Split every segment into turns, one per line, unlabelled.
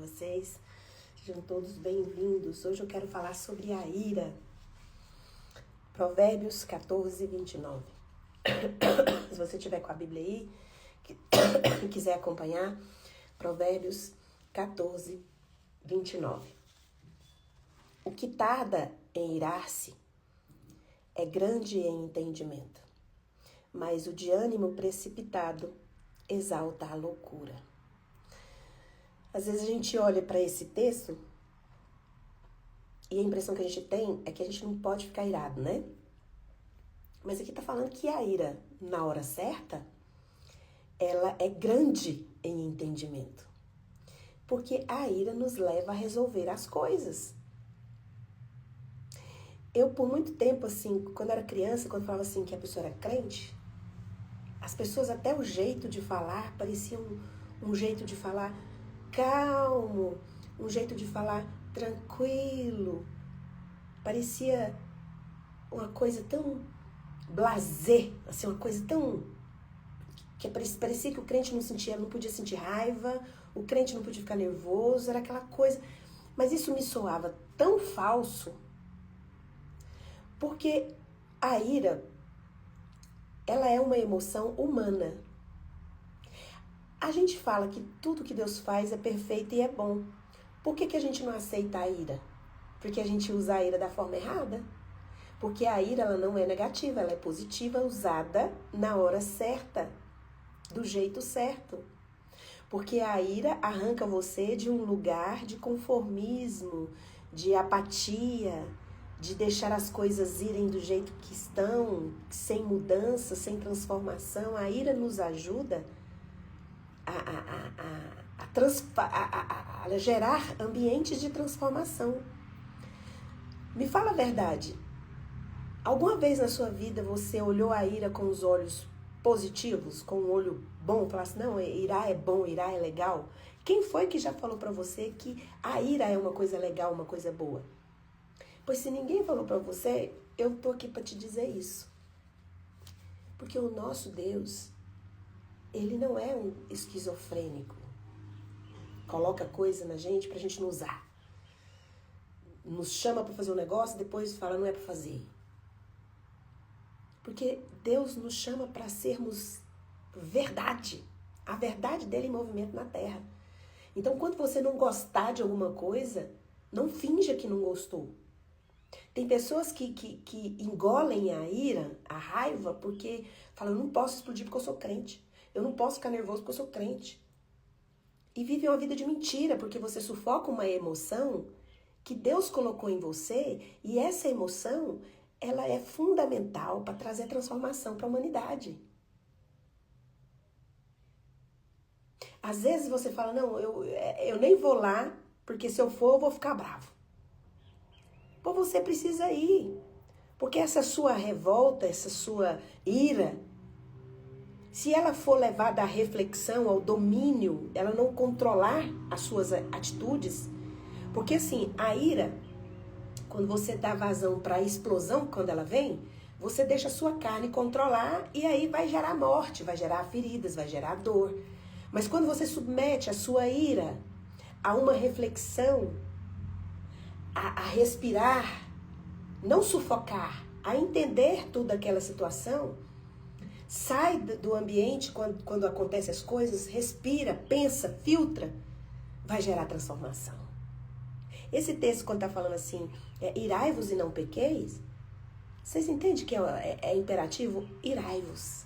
vocês. Sejam todos bem-vindos. Hoje eu quero falar sobre a ira. Provérbios 14, 29. Se você tiver com a Bíblia aí e quiser acompanhar, Provérbios 14, 29. O que tarda em irar-se é grande em entendimento, mas o de ânimo precipitado exalta a loucura. Às vezes a gente olha para esse texto e a impressão que a gente tem é que a gente não pode ficar irado, né? Mas aqui tá falando que a ira, na hora certa, ela é grande em entendimento. Porque a ira nos leva a resolver as coisas. Eu, por muito tempo, assim, quando era criança, quando falava assim que a pessoa era crente, as pessoas, até o jeito de falar, parecia um jeito de falar calmo, um jeito de falar tranquilo. Parecia uma coisa tão blasé, assim, uma coisa tão... que parecia que o crente não podia sentir raiva, o crente não podia ficar nervoso, era aquela coisa... Mas isso me soava tão falso, porque a ira, ela é uma emoção humana. A gente fala que tudo que Deus faz é perfeito e é bom. Por que a gente não aceita a ira? Porque a gente usa a ira da forma errada. Porque a ira, ela não é negativa, ela é positiva, usada na hora certa, do jeito certo. Porque a ira arranca você de um lugar de conformismo, de apatia, de deixar as coisas irem do jeito que estão, sem mudança, sem transformação. A ira nos ajuda a gerar ambientes de transformação. Me fala a verdade. Alguma vez na sua vida você olhou a ira com os olhos positivos, com um olho bom, falasse, não, irar é bom, irar é legal? Quem foi que já falou pra você que a ira é uma coisa legal, uma coisa boa? Pois se ninguém falou pra você, eu tô aqui pra te dizer isso. Porque o nosso Deus, ele não é um esquizofrênico. Coloca coisa na gente pra gente não usar. Nos chama pra fazer um negócio, depois fala, não é pra fazer. Porque Deus nos chama para sermos verdade. A verdade dele em movimento na terra. Então, quando você não gostar de alguma coisa, não finja que não gostou. Tem pessoas que engolem a ira, a raiva, porque falam, eu não posso explodir porque eu sou crente. Eu não posso ficar nervoso porque eu sou crente. E vivem uma vida de mentira, porque você sufoca uma emoção que Deus colocou em você, e essa emoção, ela é fundamental para trazer transformação para a humanidade. Às vezes você fala, não, eu nem vou lá, porque se eu for, eu vou ficar bravo. Pô, você precisa ir. Porque essa sua revolta, essa sua ira, se ela for levada à reflexão, ao domínio, ela não controlar as suas atitudes, porque assim, a ira, quando você dá vazão para a explosão, quando ela vem, você deixa a sua carne controlar e aí vai gerar morte, vai gerar feridas, vai gerar dor. Mas quando você submete a sua ira a uma reflexão, a respirar, não sufocar, a entender toda aquela situação, sai do ambiente quando acontecem as coisas, respira, pensa, filtra, vai gerar transformação. Esse texto, quando está falando assim, irai-vos e não pequeis, vocês entendem que é imperativo? Irai-vos.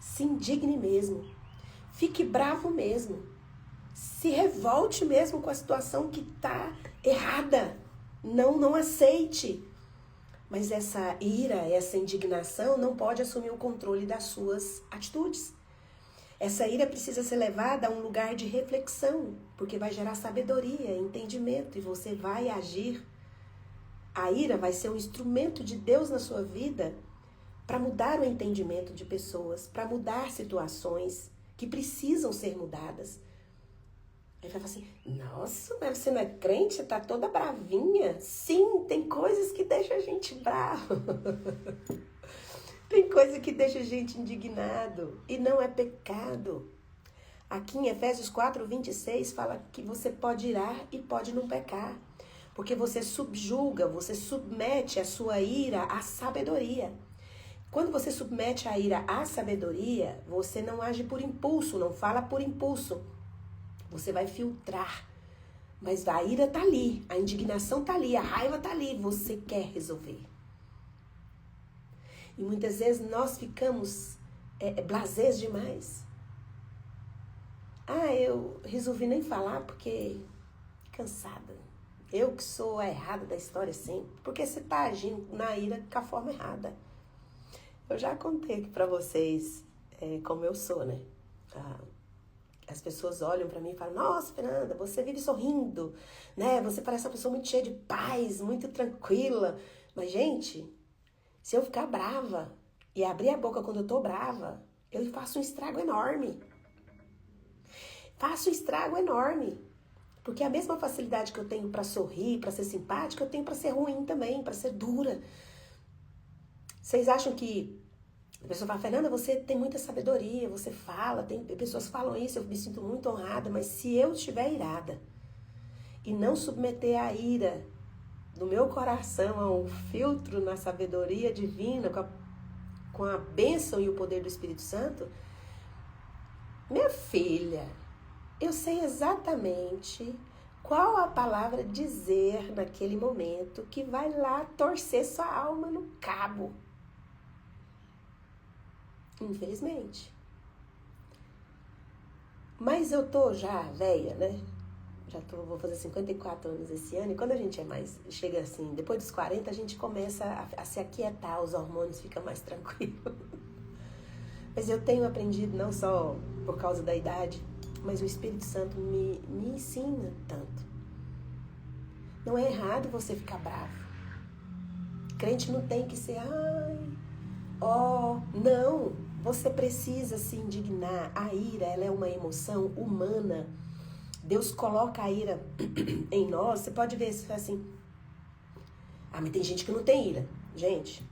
Se indigne mesmo. Fique bravo mesmo. Se revolte mesmo com a situação que está errada. Não aceite. Mas essa ira, essa indignação não pode assumir o controle das suas atitudes. Essa ira precisa ser levada a um lugar de reflexão, porque vai gerar sabedoria, entendimento, e você vai agir. A ira vai ser um instrumento de Deus na sua vida para mudar o entendimento de pessoas, para mudar situações que precisam ser mudadas. Aí vai falar assim, nossa, mas você não é crente? Você tá toda bravinha? Sim, tem coisas que deixam a gente bravo. Tem coisa que deixa a gente indignado. E não é pecado. Aqui em Efésios 4:26 fala que você pode irar e pode não pecar. Porque você subjuga, você submete a sua ira à sabedoria. Quando você submete a ira à sabedoria, você não age por impulso, não fala por impulso. Você vai filtrar. Mas a ira tá ali, a indignação tá ali, a raiva tá ali, você quer resolver. E muitas vezes nós ficamos blasés demais. Eu resolvi nem falar porque cansada. Eu que sou a errada da história sempre. Porque você tá agindo na ira com a forma errada. Eu já contei aqui pra vocês como eu sou, né? As pessoas olham pra mim e falam, nossa, Fernanda, você vive sorrindo, né? Você parece uma pessoa muito cheia de paz, muito tranquila. Mas, gente, se eu ficar brava e abrir a boca quando eu tô brava, eu faço um estrago enorme. Faço um estrago enorme. Porque a mesma facilidade que eu tenho pra sorrir, pra ser simpática, eu tenho pra ser ruim também, pra ser dura. Vocês acham que a pessoa fala, Fernanda, você tem muita sabedoria, você fala, pessoas falam isso, eu me sinto muito honrada, mas se eu estiver irada e não submeter a ira do meu coração a um filtro na sabedoria divina, com a bênção e o poder do Espírito Santo, minha filha, eu sei exatamente qual a palavra dizer naquele momento que vai lá torcer sua alma no cabo. Infelizmente. Mas eu tô já velha, né? Vou fazer 54 anos esse ano. E quando a gente chega assim, depois dos 40, a gente começa a se aquietar, os hormônios ficam mais tranquilos. Mas eu tenho aprendido, não só por causa da idade, mas o Espírito Santo me ensina tanto. Não é errado você ficar bravo. Crente não tem que ser, não. Você precisa se indignar. A ira, ela é uma emoção humana. Deus coloca a ira em nós. Você pode ver assim, mas tem gente que não tem ira. Gente,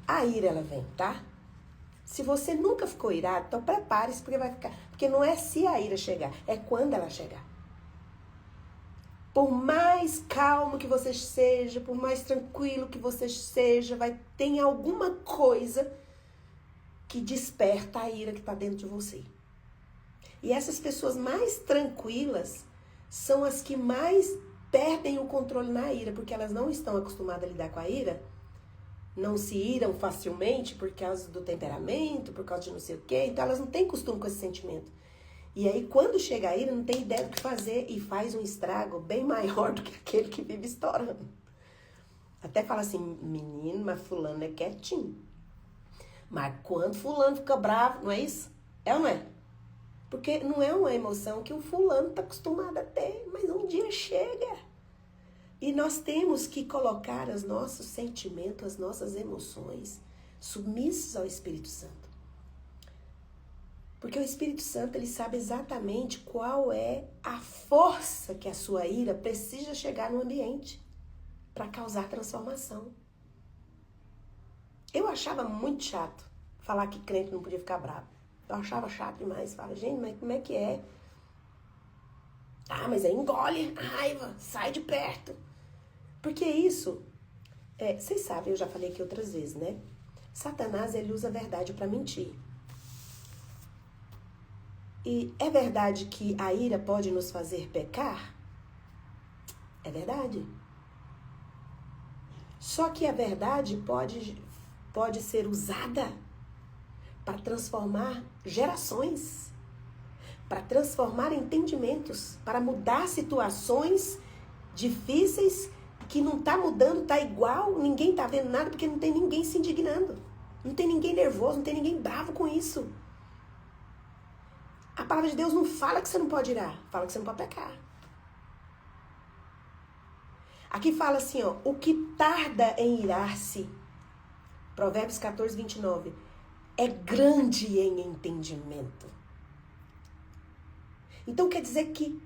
a ira, ela vem, tá? Se você nunca ficou irado, então prepare-se, porque vai ficar. Porque não é se a ira chegar, é quando ela chegar. Por mais calmo que você seja, por mais tranquilo que você seja, ter alguma coisa que desperta a ira que está dentro de você. E essas pessoas mais tranquilas são as que mais perdem o controle na ira, porque elas não estão acostumadas a lidar com a ira, não se iram facilmente por causa do temperamento, por causa de não sei o quê, então elas não têm costume com esse sentimento. E aí, quando chega a ira, não tem ideia do que fazer e faz um estrago bem maior do que aquele que vive estourando. Até fala assim, menino, mas fulano é quietinho. Mas quando fulano fica bravo, não é isso? É ou não é? Porque não é uma emoção que o fulano está acostumado a ter, mas um dia chega. E nós temos que colocar os nossos sentimentos, as nossas emoções, submissos ao Espírito Santo. Porque o Espírito Santo, ele sabe exatamente qual é a força que a sua ira precisa chegar no ambiente para causar transformação. Eu achava muito chato falar que crente não podia ficar bravo. Eu achava chato demais. Fala, gente, mas como é que é? Mas aí engole a raiva, sai de perto. Porque isso, vocês sabem, eu já falei aqui outras vezes, né? Satanás, ele usa a verdade para mentir. E é verdade que a ira pode nos fazer pecar? É verdade. Só que a verdade pode ser usada para transformar gerações, para transformar entendimentos, para mudar situações difíceis que não tá mudando, tá igual, ninguém tá vendo nada porque não tem ninguém se indignando, não tem ninguém nervoso, não tem ninguém bravo com isso. A palavra de Deus não fala que você não pode irar, fala que você não pode pecar. Aqui fala assim, o que tarda em irar-se, Provérbios 14:29, é grande em entendimento. Então quer dizer que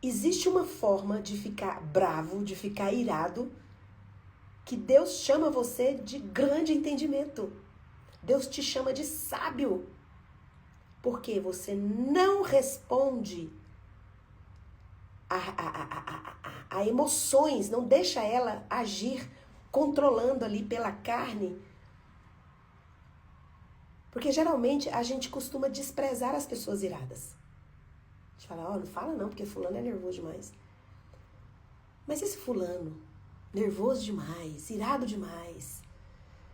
existe uma forma de ficar bravo, de ficar irado, que Deus chama você de grande entendimento. Deus te chama de sábio. Porque você não responde a emoções, não deixa ela agir controlando ali pela carne. Porque geralmente a gente costuma desprezar as pessoas iradas. A gente fala, não fala não, porque fulano é nervoso demais. Mas esse fulano, nervoso demais, irado demais,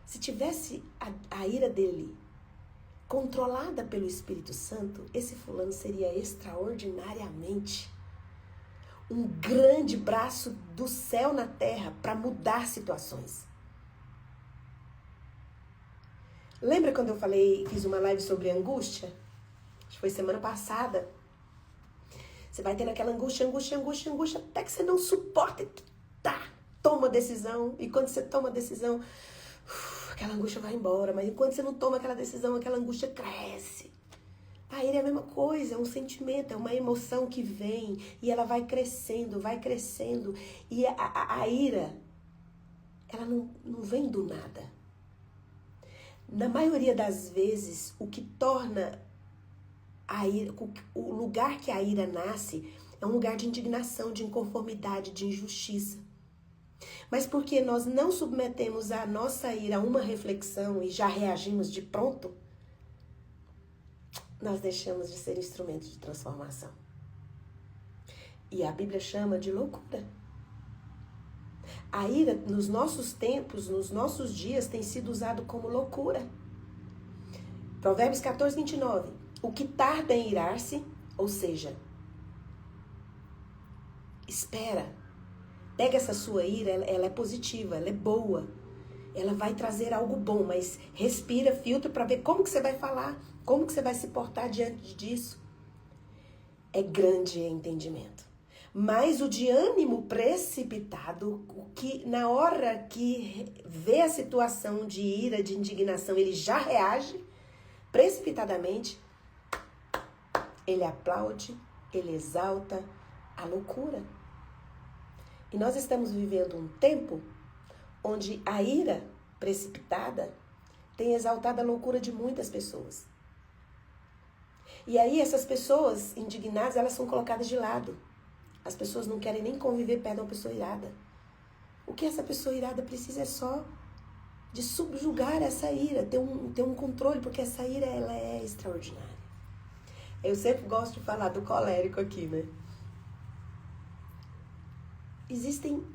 se tivesse a ira dele controlada pelo Espírito Santo, esse fulano seria extraordinariamente um grande braço do céu na terra para mudar situações. Lembra quando eu fiz uma live sobre angústia? Acho que foi semana passada. Você vai tendo aquela angústia, até que você não suporta e toma decisão. E quando você toma decisão, aquela angústia vai embora. Mas enquanto você não toma aquela decisão, aquela angústia cresce. A ira é a mesma coisa, é um sentimento, é uma emoção que vem e ela vai crescendo. E a ira, ela não vem do nada. Na maioria das vezes, o que torna a ira, o lugar que a ira nasce é um lugar de indignação, de inconformidade, de injustiça. Mas porque nós não submetemos a nossa ira a uma reflexão e já reagimos de pronto, nós deixamos de ser instrumento de transformação. E a Bíblia chama de loucura. A ira, nos nossos tempos, nos nossos dias, tem sido usado como loucura. Provérbios 14, 29. O que tarda em irar-se, ou seja, espera. Pega essa sua ira, ela é positiva, ela é boa. Ela vai trazer algo bom, mas respira, filtra para ver como que você vai falar, como que você vai se portar diante disso. É grande entendimento. Mas o de ânimo precipitado, o que na hora que vê a situação de ira, de indignação, ele já reage precipitadamente, ele aplaude, ele exalta a loucura. E nós estamos vivendo um tempo onde a ira precipitada tem exaltado a loucura de muitas pessoas. E aí essas pessoas indignadas, elas são colocadas de lado. As pessoas não querem nem conviver perto de uma pessoa irada. O que essa pessoa irada precisa é só de subjugar essa ira, ter um controle, porque essa ira ela é extraordinária. Eu sempre gosto de falar do colérico aqui, né? Existem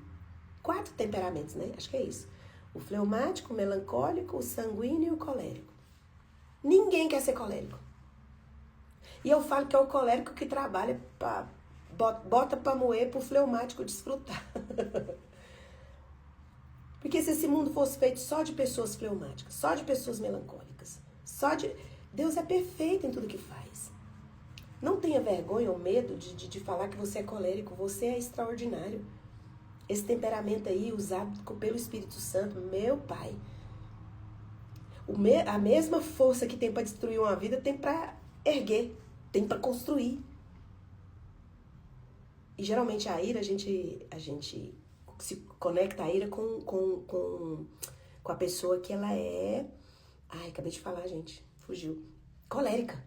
4 temperamentos, né? Acho que é isso. O fleumático, o melancólico, o sanguíneo e o colérico. Ninguém quer ser colérico. E eu falo que é o colérico que trabalha, bota pra moer pro fleumático desfrutar. Porque se esse mundo fosse feito só de pessoas fleumáticas, só de pessoas melancólicas, Deus é perfeito em tudo que faz. Não tenha vergonha ou medo de falar que você é colérico, você é extraordinário. Esse temperamento aí, usado pelo Espírito Santo, meu Pai. A mesma força que tem para destruir uma vida, tem para erguer, tem para construir. E geralmente a ira, a gente se conecta a ira com a pessoa que ela é... Ai, acabei de falar, gente. Fugiu. Colérica.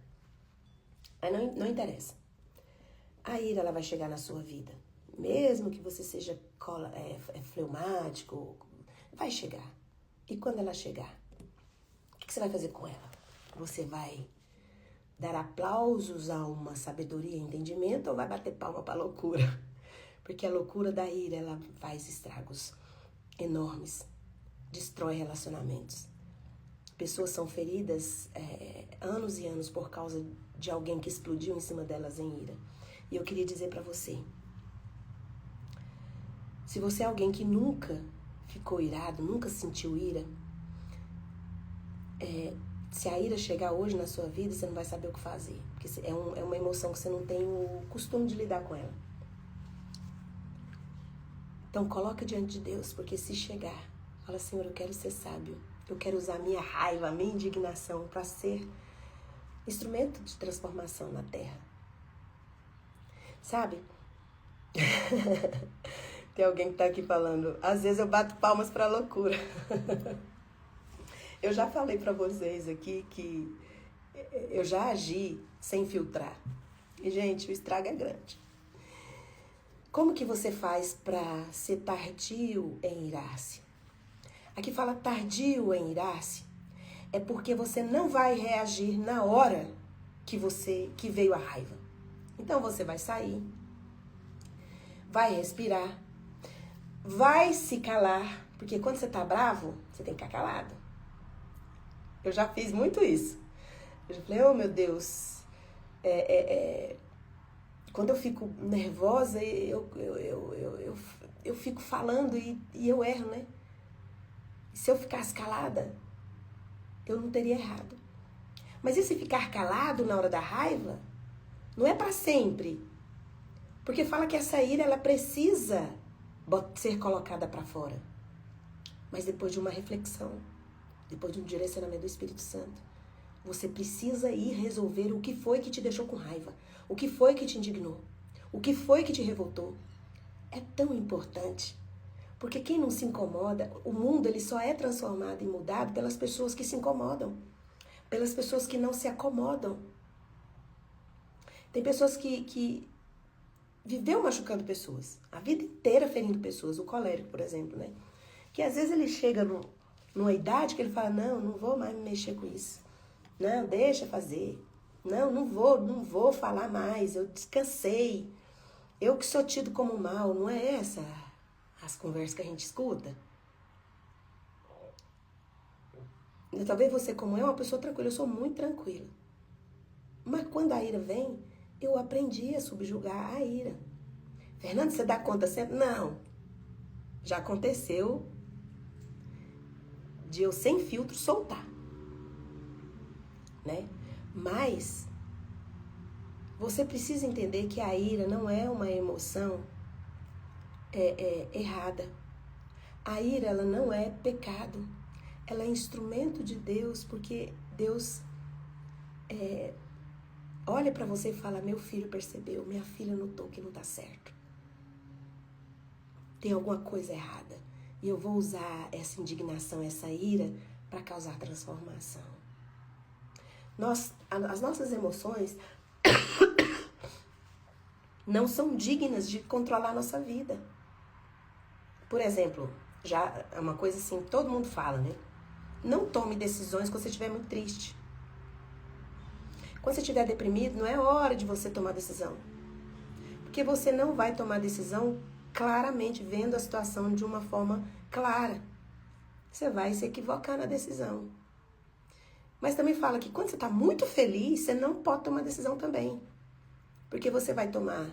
Aí não interessa. A ira, ela vai chegar na sua vida. Mesmo que você seja fleumático, vai chegar. E quando ela chegar, o que você vai fazer com ela? Você vai dar aplausos a uma sabedoria e entendimento ou vai bater palma para a loucura? Porque a loucura da ira, ela faz estragos enormes. Destrói relacionamentos. Pessoas são feridas anos e anos por causa de alguém que explodiu em cima delas em ira. E eu queria dizer para você, se você é alguém que nunca ficou irado, nunca sentiu ira, se a ira chegar hoje na sua vida, você não vai saber o que fazer. Porque é uma emoção que você não tem o costume de lidar com ela. Então coloca diante de Deus, porque se chegar, fala, Senhor, eu quero ser sábio. Eu quero usar a minha raiva, a minha indignação para ser instrumento de transformação na terra. Sabe? Tem alguém que tá aqui falando, às vezes eu bato palmas pra loucura. Eu já falei pra vocês aqui que Eu já agi sem filtrar. E, gente, o estrago é grande. Como que você faz para ser tardio em irar-se? Aqui fala tardio em irar-se é porque você não vai reagir na hora que veio a raiva. Então você vai sair, vai respirar, vai se calar, porque quando você tá bravo, você tem que ficar calado. Eu já fiz muito isso. Eu já falei, oh meu Deus, quando eu fico nervosa, eu fico falando e eu erro, né? E se eu ficasse calada, eu não teria errado. Mas e se ficar calado na hora da raiva, não é para sempre. Porque fala que essa ira, ela precisa ser colocada para fora. Mas depois de uma reflexão, depois de um direcionamento do Espírito Santo, você precisa ir resolver o que foi que te deixou com raiva, o que foi que te indignou, o que foi que te revoltou. É tão importante, porque quem não se incomoda, o mundo ele só é transformado e mudado pelas pessoas que se incomodam, pelas pessoas que não se acomodam. Tem pessoas que viveu machucando pessoas, a vida inteira ferindo pessoas, o colérico, por exemplo, né? Que às vezes ele chega numa idade que ele fala, não vou mais me mexer com isso. Não, deixa fazer. Não vou falar mais, eu descansei. Eu que sou tido como mal, não é essa as conversas que a gente escuta? Talvez você, como é uma pessoa tranquila, eu sou muito tranquila. Mas quando a ira vem, eu aprendi a subjugar a ira. Fernando, você dá conta sempre? Não. Já aconteceu de eu, sem filtro, soltar. Né? Mas você precisa entender que a ira não é uma emoção errada. A ira, ela não é pecado. Ela é instrumento de Deus, porque Deus olha para você e fala, meu filho percebeu, minha filha notou que não tá certo. Tem alguma coisa errada. E eu vou usar essa indignação, essa ira, para causar transformação. As nossas emoções não são dignas de controlar a nossa vida. Por exemplo, já é uma coisa assim, todo mundo fala, né? Não tome decisões quando você estiver muito triste. Quando você estiver deprimido, não é hora de você tomar decisão. Porque você não vai tomar decisão claramente, vendo a situação de uma forma clara. Você vai se equivocar na decisão. Mas também fala que quando você está muito feliz, você não pode tomar decisão também. Porque você vai tomar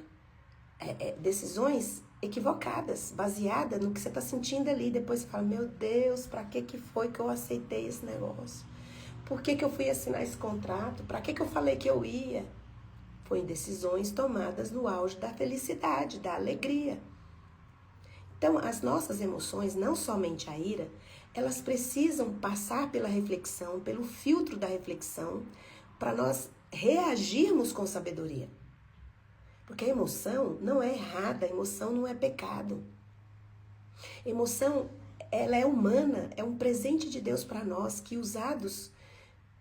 decisões equivocadas, baseadas no que você está sentindo ali. Depois você fala, meu Deus, para que foi que eu aceitei esse negócio? Por que eu fui assinar esse contrato? Para que eu falei que eu ia? Foi em decisões tomadas no auge da felicidade, da alegria. Então, as nossas emoções, não somente a ira, elas precisam passar pela reflexão, pelo filtro da reflexão, para nós reagirmos com sabedoria. Porque a emoção não é errada, a emoção não é pecado. A emoção, ela é humana, é um presente de Deus para nós, que usados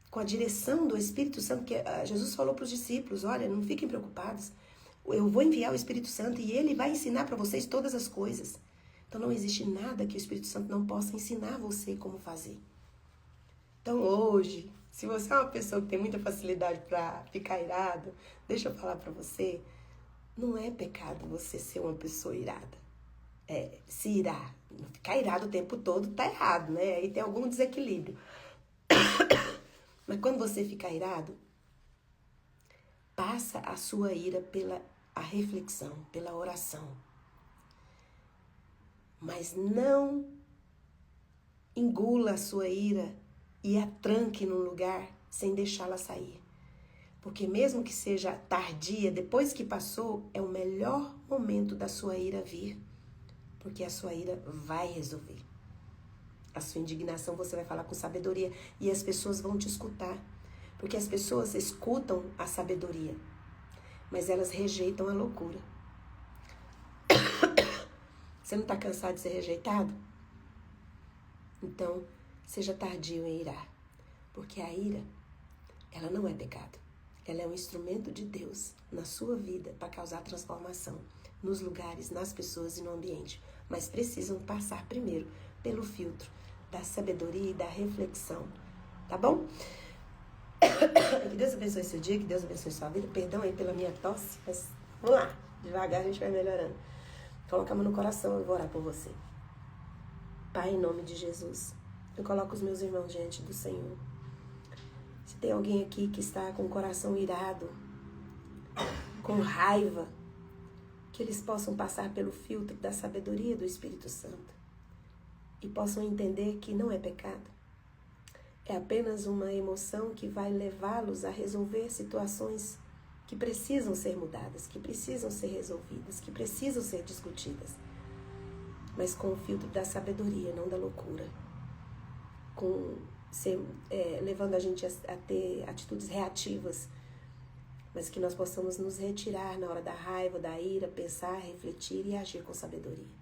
com a direção do Espírito Santo, que Jesus falou para os discípulos, olha, não fiquem preocupados, eu vou enviar o Espírito Santo e ele vai ensinar para vocês todas as coisas. Então não existe nada que o Espírito Santo não possa ensinar você como fazer. Então hoje, se você é uma pessoa que tem muita facilidade para ficar irado, deixa eu falar para você, não é pecado você ser uma pessoa irada. Se irar, ficar irado o tempo todo tá errado, né? Aí tem algum desequilíbrio. Mas quando você ficar irado, passa a sua ira pela a reflexão, pela oração. Mas não engula a sua ira e a tranque num lugar sem deixá-la sair. Porque mesmo que seja tardia, depois que passou, é o melhor momento da sua ira vir. Porque a sua ira vai resolver. A sua indignação você vai falar com sabedoria e as pessoas vão te escutar. Porque as pessoas escutam a sabedoria, mas elas rejeitam a loucura. Você não está cansado de ser rejeitado? Então, seja tardio em irar. Porque a ira ela não é pecado. Ela é um instrumento de Deus na sua vida para causar transformação nos lugares, nas pessoas e no ambiente. Mas precisam passar primeiro pelo filtro da sabedoria e da reflexão. Tá bom? Que Deus abençoe seu dia, que Deus abençoe sua vida. Perdão aí pela minha tosse, mas vamos lá. Devagar a gente vai melhorando. Coloca a mão no coração, eu vou orar por você. Pai, em nome de Jesus, eu coloco os meus irmãos diante do Senhor. Se tem alguém aqui que está com o coração irado, com raiva, que eles possam passar pelo filtro da sabedoria do Espírito Santo e possam entender que não é pecado. É apenas uma emoção que vai levá-los a resolver situações que precisam ser mudadas, que precisam ser resolvidas, que precisam ser discutidas. Mas com o filtro da sabedoria, não da loucura. Levando a gente a ter atitudes reativas, mas que nós possamos nos retirar na hora da raiva, da ira, pensar, refletir e agir com sabedoria.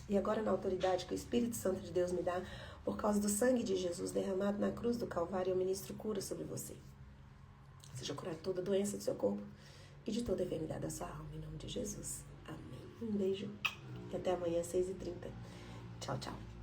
E agora, na autoridade que o Espírito Santo de Deus me dá, por causa do sangue de Jesus derramado na cruz do Calvário, eu ministro cura sobre você. Seja curado toda doença do seu corpo e de toda enfermidade da sua alma, em nome de Jesus. Amém. Um beijo e até amanhã, às 6h30. Tchau, tchau.